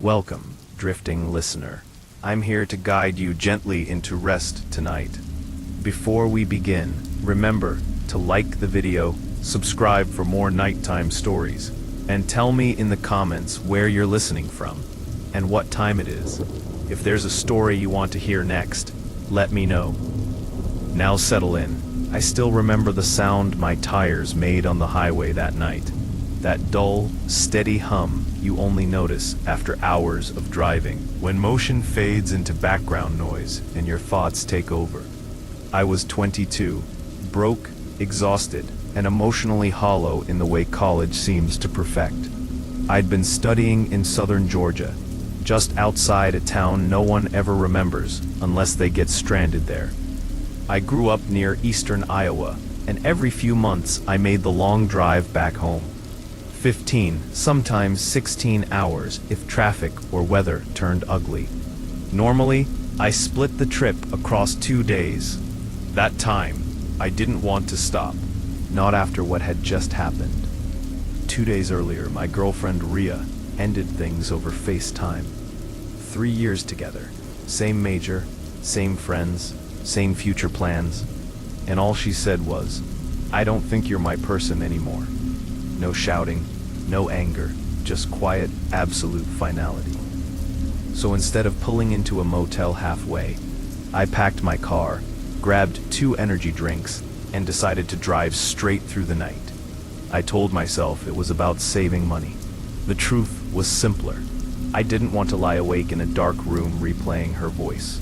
Welcome, drifting listener. I'm here to guide you gently into rest tonight. Before we begin, remember to like the video, subscribe for more nighttime stories, and tell me in the comments where you're listening from and what time it is. If there's a story you want to hear next, let me know. Now settle in. I still remember the sound my tires made on the highway that night. That dull, steady hum you only notice after hours of driving, when motion fades into background noise and your thoughts take over. I was 22, broke, exhausted, and emotionally hollow in the way college seems to perfect. I'd been studying in southern Georgia, just outside a town no one ever remembers unless they get stranded there. I grew up near eastern Iowa, and every few months I made the long drive back home. 15, sometimes 16 hours if traffic or weather turned ugly. Normally, I split the trip across 2 days. That time, I didn't want to stop, not after what had just happened. 2 days earlier, my girlfriend Rhea ended things over FaceTime. 3 years together, same major, same friends, same future plans, and all she said was, "I don't think you're my person anymore." No shouting, no anger, just quiet, absolute finality. So instead of pulling into a motel halfway, I packed my car, grabbed 2 energy drinks, and decided to drive straight through the night. I told myself it was about saving money. The truth was simpler. I didn't want to lie awake in a dark room replaying her voice.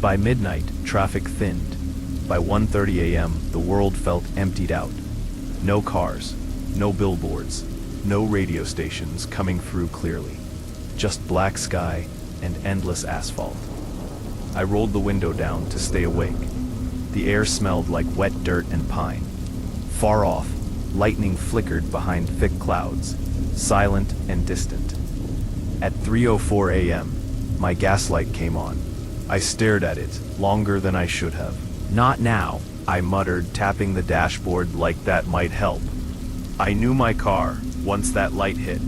By midnight, traffic thinned. By 1:30 a.m., the world felt emptied out. No cars, no billboards, no radio stations coming through clearly. Just black sky and endless asphalt. I rolled the window down to stay awake. The air smelled like wet dirt and pine. Far off, lightning flickered behind thick clouds, silent and distant. At 3:04 a.m., my gaslight came on. I stared at it longer than I should have. "Not now," I muttered, tapping the dashboard like that might help. I knew my car once that light hit.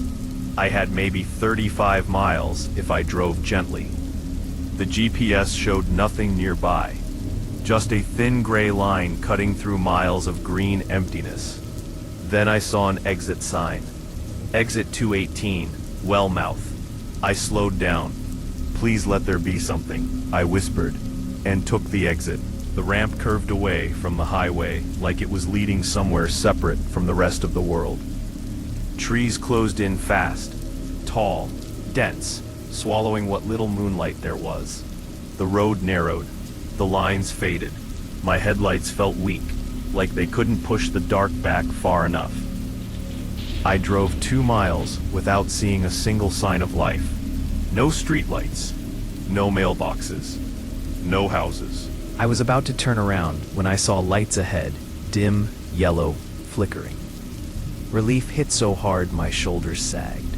I had maybe 35 miles if I drove gently. The GPS showed nothing nearby, just a thin gray line cutting through miles of green emptiness. Then I saw an exit sign. Exit 218, Wellmouth. I slowed down. "Please let there be something," I whispered, and took the exit. The ramp curved away from the highway like it was leading somewhere separate from the rest of the world. Trees closed in fast, tall, dense, swallowing what little moonlight there was. The road narrowed, the lines faded. My headlights felt weak, like they couldn't push the dark back far enough. I drove 2 miles without seeing a single sign of life. No streetlights, no mailboxes, no houses. I was about to turn around when I saw lights ahead, dim, yellow, flickering. Relief hit so hard my shoulders sagged.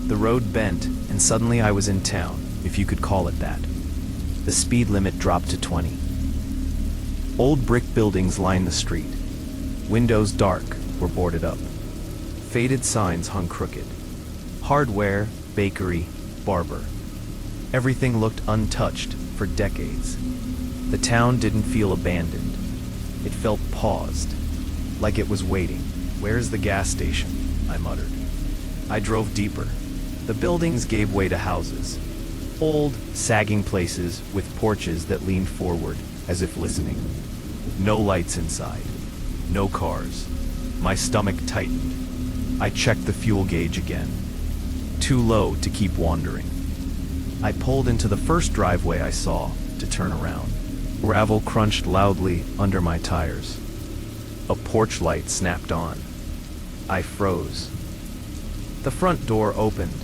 The road bent, and suddenly I was in town, if you could call it that. The speed limit dropped to 20. Old brick buildings lined the street. Windows dark were boarded up. Faded signs hung crooked. Hardware, bakery, barber. Everything looked untouched for decades. The town didn't feel abandoned. It felt paused, like it was waiting. "Where's the gas station?" I muttered. I drove deeper. The buildings gave way to houses. Old, sagging places with porches that leaned forward as if listening. No lights inside. No cars. My stomach tightened. I checked the fuel gauge again. Too low to keep wandering. I pulled into the first driveway I saw to turn around. Gravel crunched loudly under my tires. A porch light snapped on. I froze. The front door opened,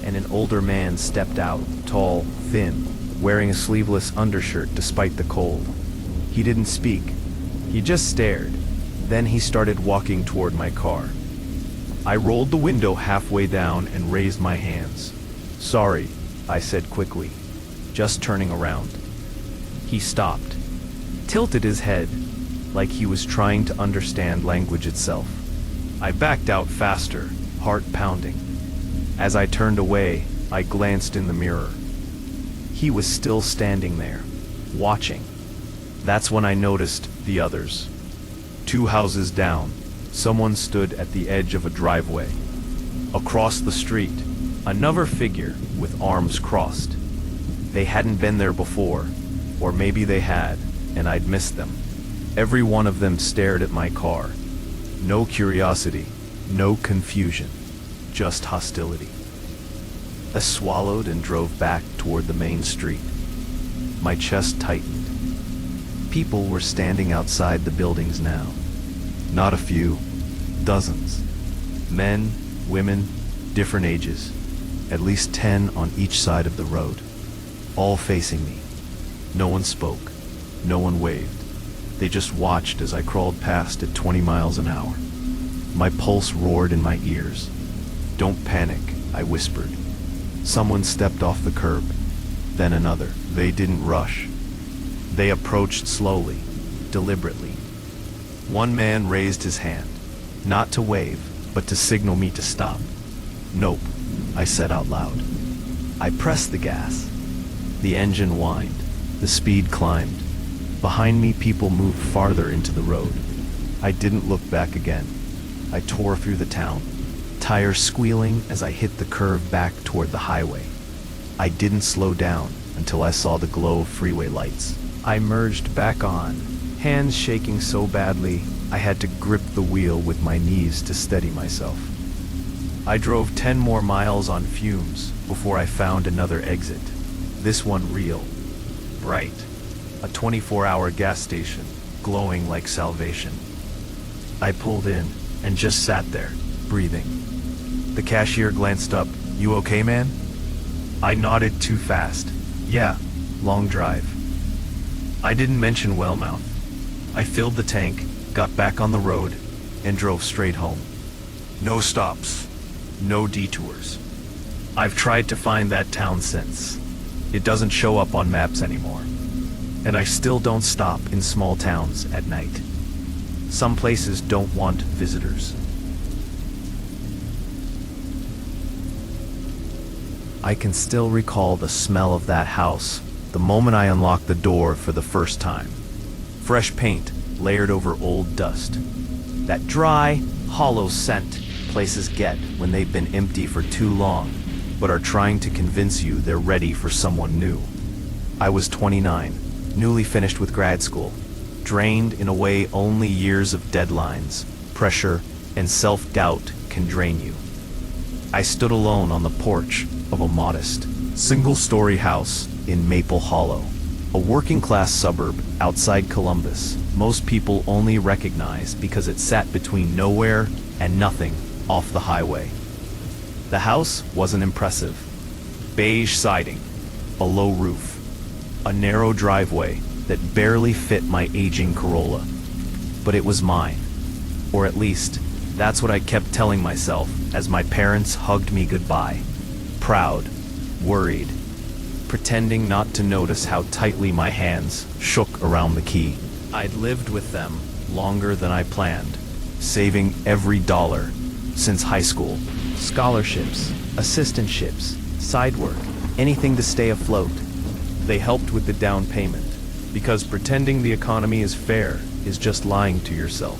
and an older man stepped out, tall, thin, wearing a sleeveless undershirt despite the cold. He didn't speak. He just stared. Then he started walking toward my car. I rolled the window halfway down and raised my hands. "Sorry," I said quickly, just turning around. He stopped, tilted his head, like he was trying to understand language itself. I backed out faster, heart pounding. As I turned away, I glanced in the mirror. He was still standing there, watching. That's when I noticed the others. 2 houses down, someone stood at the edge of a driveway. Across the street, another figure with arms crossed. They hadn't been there before, or maybe they had, and I'd missed them. Every one of them stared at my car. No curiosity, no confusion, just hostility. I swallowed and drove back toward the main street. My chest tightened. People were standing outside the buildings now. Not a few, dozens. Men, women, different ages. At least 10 on each side of the road. All facing me. No one spoke. No one waved. They just watched as I crawled past at 20 miles an hour. My pulse roared in my ears. "Don't panic," I whispered. Someone stepped off the curb, then another. They didn't rush. They approached slowly, deliberately. One man raised his hand, not to wave, but to signal me to stop. "Nope," I said out loud. I pressed the gas. The engine whined. The speed climbed. Behind me, people moved farther into the road. I didn't look back again. I tore through the town, tires squealing as I hit the curve back toward the highway. I didn't slow down until I saw the glow of freeway lights. I merged back on, hands shaking so badly I had to grip the wheel with my knees to steady myself. I drove 10 more miles on fumes before I found another exit. This one real, bright. A 24-hour gas station, glowing like salvation. I pulled in and just sat there, breathing. The cashier glanced up. "You okay, man?" I nodded too fast. "Yeah, long drive." I didn't mention Wellmouth. I filled the tank, got back on the road, and drove straight home. No stops, no detours. I've tried to find that town since. It doesn't show up on maps anymore. And I still don't stop in small towns at night. Some places don't want visitors. I can still recall the smell of that house the moment I unlocked the door for the first time. Fresh paint layered over old dust. That dry, hollow scent places get when they've been empty for too long, but are trying to convince you they're ready for someone new. I was 29, newly finished with grad school, drained in a way only years of deadlines, pressure, and self-doubt can drain you. I stood alone on the porch of a modest, single-story house in Maple Hollow, a working-class suburb outside Columbus most people only recognize because it sat between nowhere and nothing off the highway. The house wasn't impressive. Beige siding, a low roof, a narrow driveway that barely fit my aging Corolla. But it was mine. Or at least, that's what I kept telling myself as my parents hugged me goodbye. Proud, worried, pretending not to notice how tightly my hands shook around the key. I'd lived with them longer than I planned, saving every dollar since high school. Scholarships, assistantships, side work, anything to stay afloat. They helped with the down payment, because pretending the economy is fair is just lying to yourself.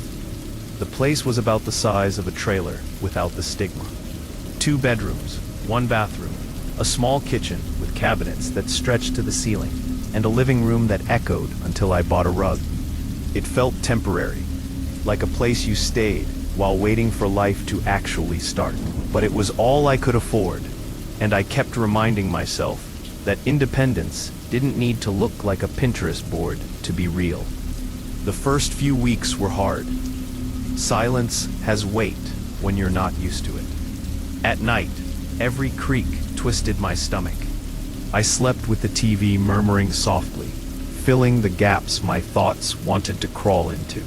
The place was about the size of a trailer without the stigma. 2 bedrooms, 1 bathroom, a small kitchen with cabinets that stretched to the ceiling, and a living room that echoed until I bought a rug. It felt temporary, like a place you stayed while waiting for life to actually start. But it was all I could afford, and I kept reminding myself that independence didn't need to look like a Pinterest board to be real. The first few weeks were hard. Silence has weight when you're not used to it. At night, every creak twisted my stomach. I slept with the TV murmuring softly, filling the gaps my thoughts wanted to crawl into.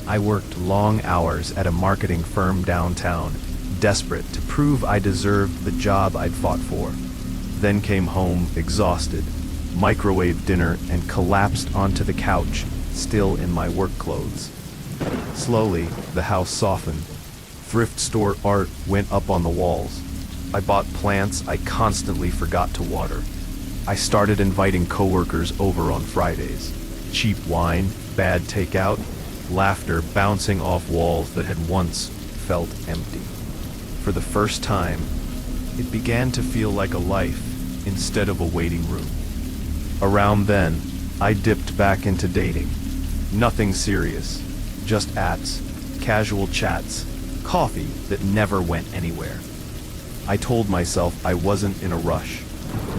I worked long hours at a marketing firm downtown, desperate to prove I deserved the job I'd fought for. Then came home exhausted, microwaved dinner, and collapsed onto the couch, still in my work clothes. Slowly, the house softened. Thrift store art went up on the walls. I bought plants I constantly forgot to water. I started inviting coworkers over on Fridays. Cheap wine, bad takeout, laughter bouncing off walls that had once felt empty. For the first time, it began to feel like a life instead of a waiting room. Around then, I dipped back into dating. Nothing serious, just ats, casual chats, coffee that never went anywhere. I told myself I wasn't in a rush.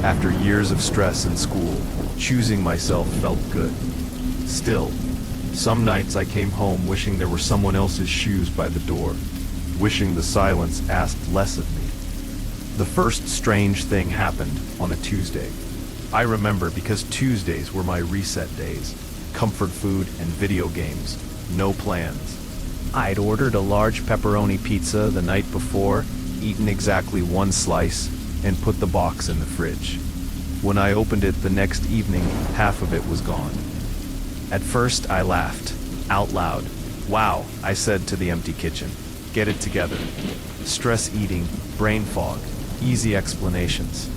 After years of stress in school, choosing myself felt good. Still, some nights I came home wishing there were someone else's shoes by the door, wishing the silence asked less of me. The first strange thing happened on a Tuesday. I remember because Tuesdays were my reset days. Comfort food and video games, no plans. I'd ordered a large pepperoni pizza the night before, eaten exactly one slice, and put the box in the fridge. When I opened it the next evening, half of it was gone. At first, I laughed, out loud. "Wow," I said to the empty kitchen. "Get it together." Stress eating, brain fog, easy explanations.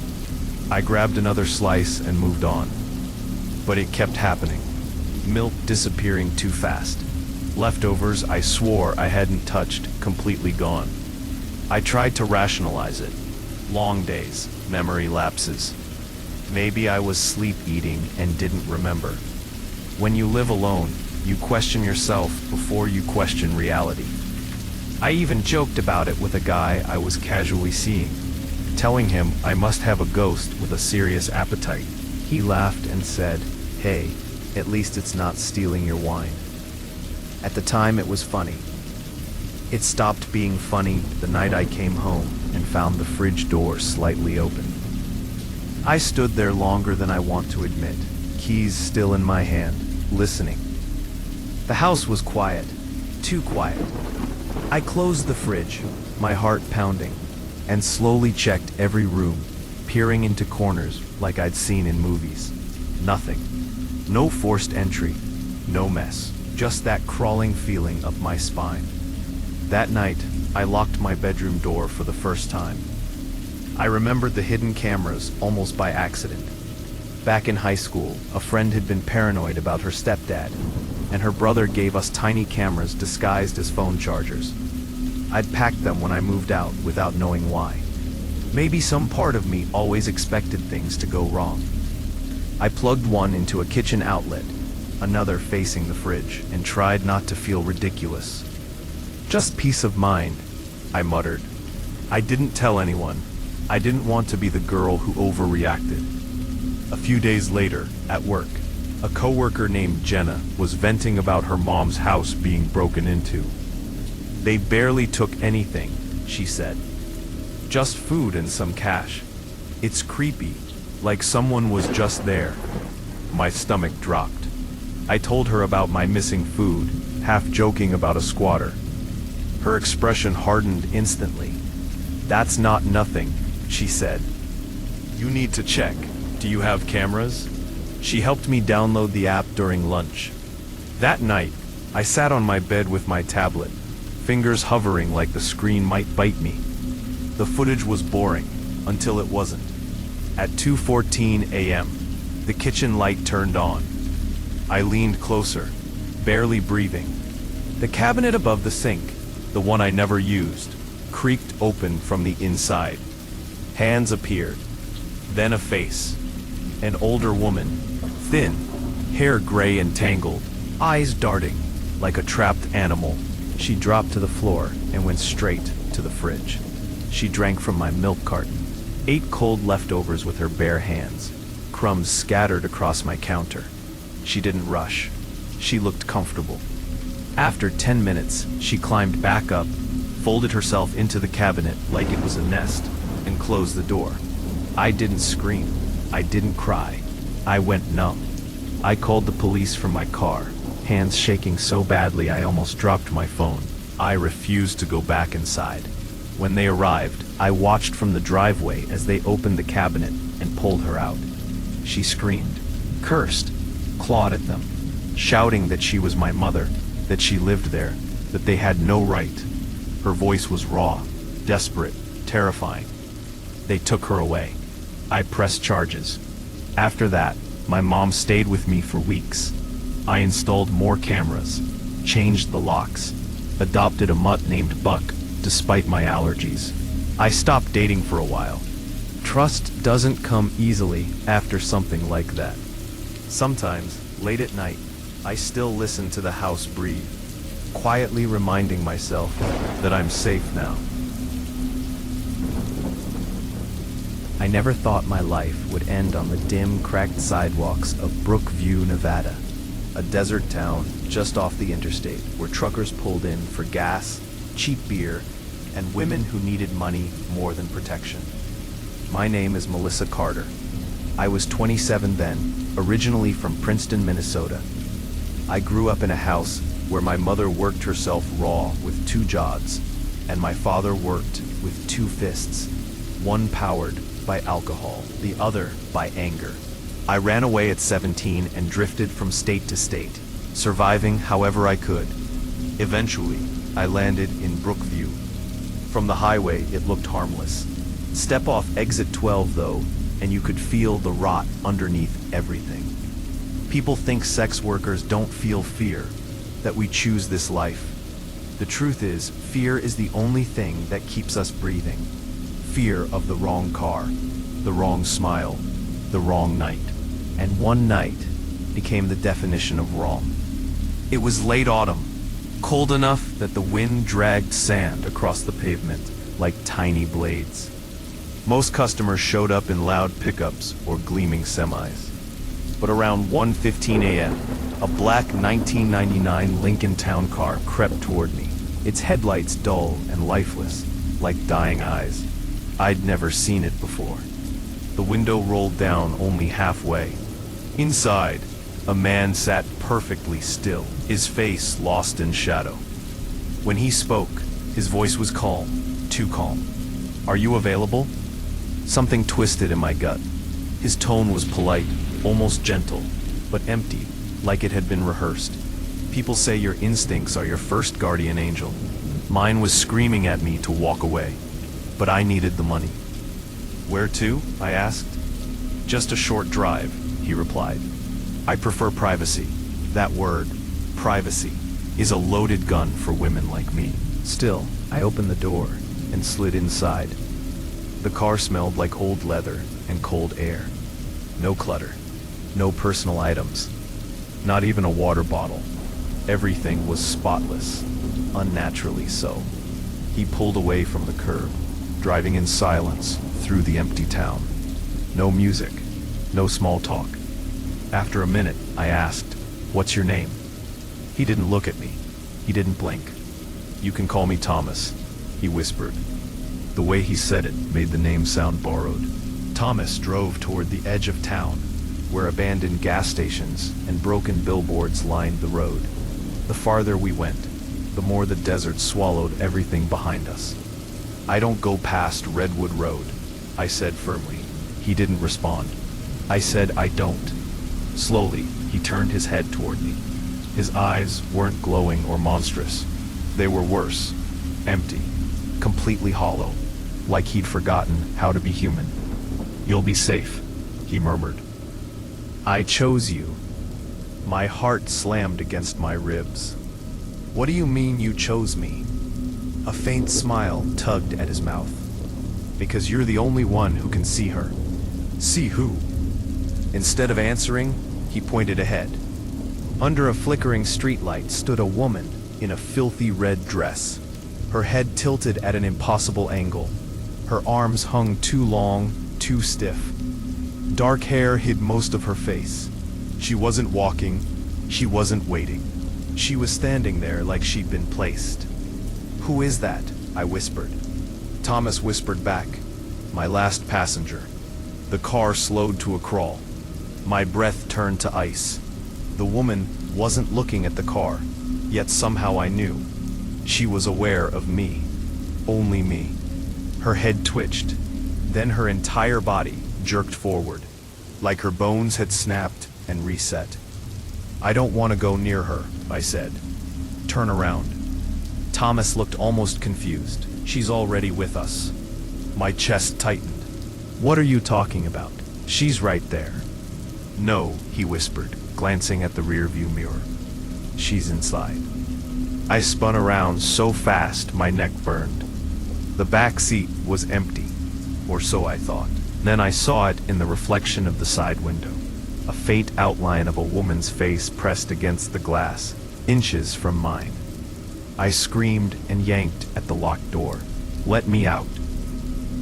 I grabbed another slice and moved on. But it kept happening. Milk disappearing too fast. Leftovers I swore I hadn't touched, completely gone. I tried to rationalize it. Long days, memory lapses. Maybe I was sleep eating and didn't remember. When you live alone, you question yourself before you question reality. I even joked about it with a guy I was casually seeing, telling him I must have a ghost with a serious appetite. He laughed and said, "Hey, at least it's not stealing your wine." At the time it was funny. It stopped being funny the night I came home and found the fridge door slightly open. I stood there longer than I want to admit, keys still in my hand, listening. The house was quiet, too quiet. I closed the fridge, my heart pounding, and slowly checked every room, peering into corners like I'd seen in movies. Nothing. No forced entry, no mess, just that crawling feeling up my spine. That night, I locked my bedroom door for the first time. I remembered the hidden cameras almost by accident. Back in high school, a friend had been paranoid about her stepdad, and her brother gave us tiny cameras disguised as phone chargers. I'd packed them when I moved out without knowing why. Maybe some part of me always expected things to go wrong. I plugged one into a kitchen outlet, another facing the fridge, and tried not to feel ridiculous. "Just peace of mind," I muttered. I didn't tell anyone. I didn't want to be the girl who overreacted. A few days later, at work, a coworker named Jenna was venting about her mom's house being broken into. "They barely took anything," she said. "Just food and some cash. It's creepy, like someone was just there." My stomach dropped. I told her about my missing food, half joking about a squatter. Her expression hardened instantly. "That's not nothing," she said. "You need to check. Do you have cameras?" She helped me download the app during lunch. That night, I sat on my bed with my tablet, fingers hovering like the screen might bite me. The footage was boring, until it wasn't. At 2:14 a.m., the kitchen light turned on. I leaned closer, barely breathing. The cabinet above the sink, the one I never used, creaked open from the inside. Hands appeared. Then a face. An older woman, thin, hair gray and tangled, eyes darting, like a trapped animal. She dropped to the floor and went straight to the fridge. She drank from my milk carton, ate cold leftovers with her bare hands, crumbs scattered across my counter. She didn't rush. She looked comfortable. After 10 minutes, she climbed back up, folded herself into the cabinet like it was a nest, and closed the door. I didn't scream. I didn't cry. I went numb. I called the police from my car, hands shaking so badly I almost dropped my phone. I refused to go back inside. When they arrived, I watched from the driveway as they opened the cabinet and pulled her out. She screamed, cursed, clawed at them, shouting that she was my mother, that she lived there, that they had no right. Her voice was raw, desperate, terrifying. They took her away. I pressed charges. After that, my mom stayed with me for weeks. I installed more cameras, changed the locks, adopted a mutt named Buck, despite my allergies. I stopped dating for a while. Trust doesn't come easily after something like that. Sometimes, late at night, I still listen to the house breathe, quietly reminding myself that I'm safe now. I never thought my life would end on the dim, cracked sidewalks of Brookview, Nevada, a desert town just off the interstate where truckers pulled in for gas, cheap beer, and women who needed money more than protection. My name is Melissa Carter. I was 27 then, originally from Princeton, Minnesota. I grew up in a house where my mother worked herself raw with 2 jobs, and my father worked with 2 fists, one powered by alcohol, the other by anger. I ran away at 17 and drifted from state to state, surviving however I could. Eventually, I landed in Brookview. From the highway, it looked harmless. Step off exit 12 though, and you could feel the rot underneath everything. People think sex workers don't feel fear, that we choose this life. The truth is, fear is the only thing that keeps us breathing. Fear of the wrong car, the wrong smile, the wrong night. And one night became the definition of wrong. It was late autumn, cold enough that the wind dragged sand across the pavement like tiny blades. Most customers showed up in loud pickups or gleaming semis. But around 1:15 a.m., a black 1999 Lincoln Town Car crept toward me, its headlights dull and lifeless, like dying eyes. I'd never seen it before. The window rolled down only halfway. Inside, a man sat perfectly still, his face lost in shadow. When he spoke, his voice was calm, too calm. "Are you available?" Something twisted in my gut. His tone was polite, almost gentle, but empty, like it had been rehearsed. People say your instincts are your first guardian angel. Mine was screaming at me to walk away, but I needed the money. "Where to?" I asked. "Just a short drive," he replied. "I prefer privacy. That word, privacy, is a loaded gun for women like me." Still, I opened the door and slid inside. The car smelled like old leather and cold air. No clutter, no personal items, not even a water bottle. Everything was spotless, unnaturally so. He pulled away from the curb, driving in silence through the empty town. No music, no small talk. After a minute, I asked, "What's your name?" He didn't look at me. He didn't blink. "You can call me Thomas," he whispered. The way he said it made the name sound borrowed. Thomas drove toward the edge of town, where abandoned gas stations and broken billboards lined the road. The farther we went, the more the desert swallowed everything behind us. "I don't go past Redwood Road," I said firmly. He didn't respond. I said, "I don't." Slowly, he turned his head toward me. His eyes weren't glowing or monstrous. They were worse, empty, completely hollow, like he'd forgotten how to be human. "You'll be safe," he murmured. "I chose you." My heart slammed against my ribs. "What do you mean you chose me?" A faint smile tugged at his mouth. "Because you're the only one who can see her." "See who?" Instead of answering, he pointed ahead. Under a flickering streetlight stood a woman in a filthy red dress, her head tilted at an impossible angle. Her arms hung too long, too stiff. Dark hair hid most of her face. She wasn't walking, she wasn't waiting. She was standing there like she'd been placed. "Who is that?" I whispered. Thomas whispered back, "My last passenger." The car slowed to a crawl. My breath turned to ice. The woman wasn't looking at the car, yet somehow I knew. She was aware of me. Only me. Her head twitched. Then her entire body jerked forward, like her bones had snapped and reset. "I don't want to go near her," I said. "Turn around." Thomas looked almost confused. "She's already with us." My chest tightened. What are you talking about? She's right there. No, he whispered, glancing at the rearview mirror. She's inside. I spun around so fast my neck burned. The back seat was empty, or so I thought. Then I saw it in the reflection of the side window. A faint outline of a woman's face pressed against the glass, inches from mine. I screamed and yanked at the locked door. Let me out.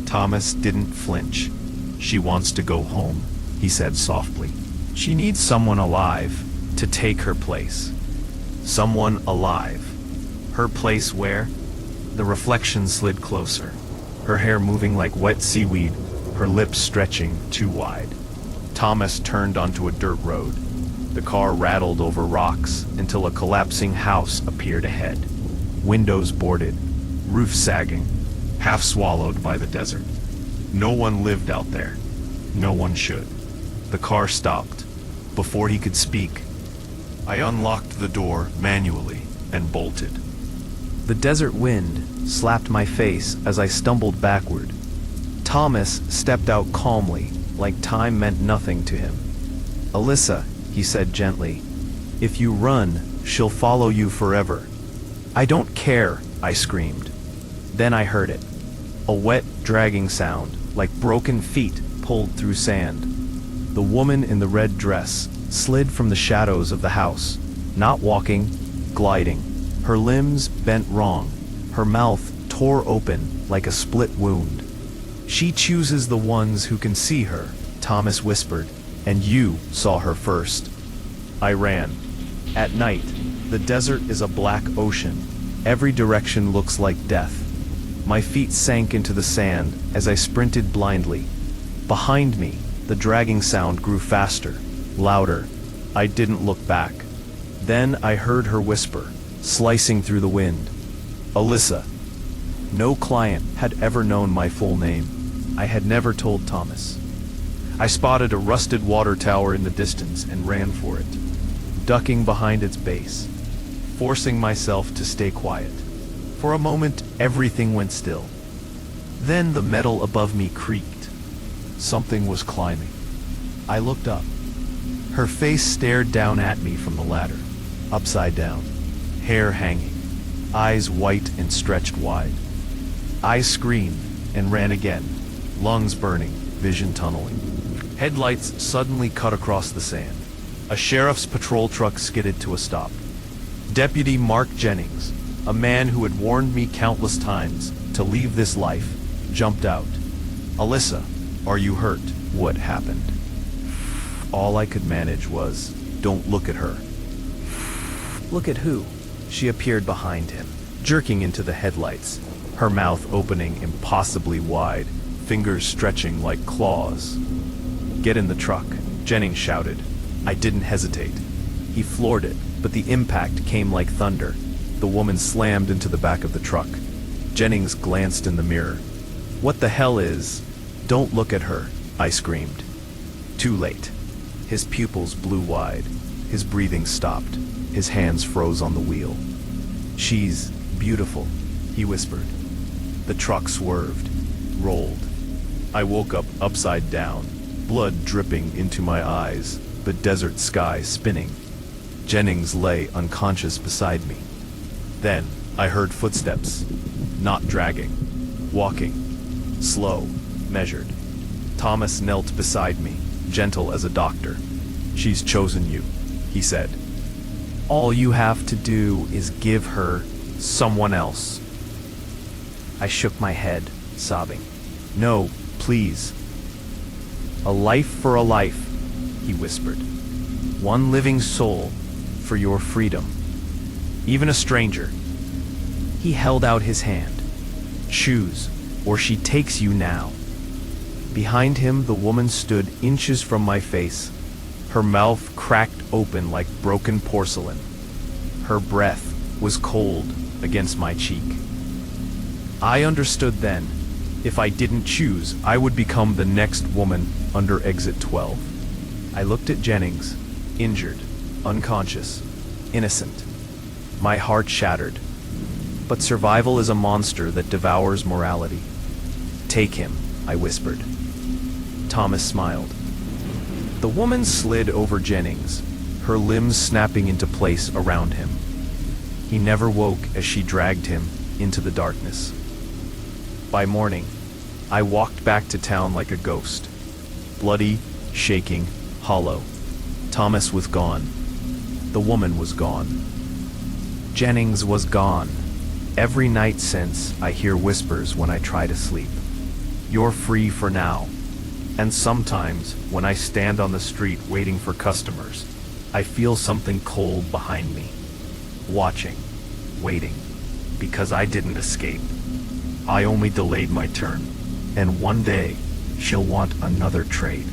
Thomas didn't flinch. She wants to go home, he said softly. She needs someone alive to take her place. Someone alive. Her place where? The reflection slid closer, her hair moving like wet seaweed, her lips stretching too wide. Thomas turned onto a dirt road. The car rattled over rocks until a collapsing house appeared ahead. Windows boarded, roof sagging, half swallowed by the desert. No one lived out there. No one should. The car stopped. Before he could speak, I unlocked the door manually and bolted. The desert wind slapped my face as I stumbled backward. Thomas stepped out calmly, like time meant nothing to him. Alyssa, he said gently, if you run, she'll follow you forever. I don't care, I screamed. Then I heard it. A wet, dragging sound, like broken feet pulled through sand. The woman in the red dress slid from the shadows of the house, not walking, gliding. Her limbs bent wrong, her mouth tore open like a split wound. She chooses the ones who can see her, Thomas whispered, and you saw her first. I ran. At night, the desert is a black ocean. Every direction looks like death. My feet sank into the sand as I sprinted blindly. Behind me, the dragging sound grew faster, louder. I didn't look back. Then I heard her whisper, slicing through the wind. Alyssa. No client had ever known my full name. I had never told Thomas. I spotted a rusted water tower in the distance and ran for it, ducking behind its base, forcing myself to stay quiet. For a moment, everything went still. Then the metal above me creaked. Something was climbing. I looked up. Her face stared down at me from the ladder, upside down, hair hanging, eyes white and stretched wide. I screamed and ran again, lungs burning, vision tunneling. Headlights suddenly cut across the sand. A sheriff's patrol truck skidded to a stop. Deputy Mark Jennings, a man who had warned me countless times to leave this life, jumped out. Alyssa, are you hurt? What happened? All I could manage was, don't look at her. Look at who? She appeared behind him, jerking into the headlights, her mouth opening impossibly wide, fingers stretching like claws. Get in the truck, Jennings shouted. I didn't hesitate. He floored it, but the impact came like thunder. The woman slammed into the back of the truck. Jennings glanced in the mirror. What the hell is? Don't look at her, I screamed. Too late. His pupils blew wide. His breathing stopped. His hands froze on the wheel. She's beautiful, he whispered. The truck swerved, rolled. I woke up upside down, blood dripping into my eyes, the desert sky spinning. Jennings lay unconscious beside me. Then I heard footsteps, not dragging, walking, slow, measured. Thomas knelt beside me, gentle as a doctor. She's chosen you, he said. All you have to do is give her someone else. I shook my head, sobbing. No, please. A life for a life, he whispered. One living soul for your freedom. Even a stranger. He held out his hand. Choose, or she takes you now. Behind him, the woman stood inches from my face, her mouth cracked open like broken porcelain. Her breath was cold against my cheek. I understood then, if I didn't choose, I would become the next woman under Exit 12. I looked at Jennings, injured, unconscious, innocent. My heart shattered. But survival is a monster that devours morality. Take him, I whispered. Thomas smiled. The woman slid over Jennings, her limbs snapping into place around him. He never woke as she dragged him into the darkness. By morning, I walked back to town like a ghost. Bloody, shaking, hollow. Thomas was gone. The woman was gone. Jennings was gone. Every night since, I hear whispers when I try to sleep. You're free for now. And sometimes, when I stand on the street waiting for customers, I feel something cold behind me. Watching. Waiting. Because I didn't escape. I only delayed my turn. And one day, she'll want another trade.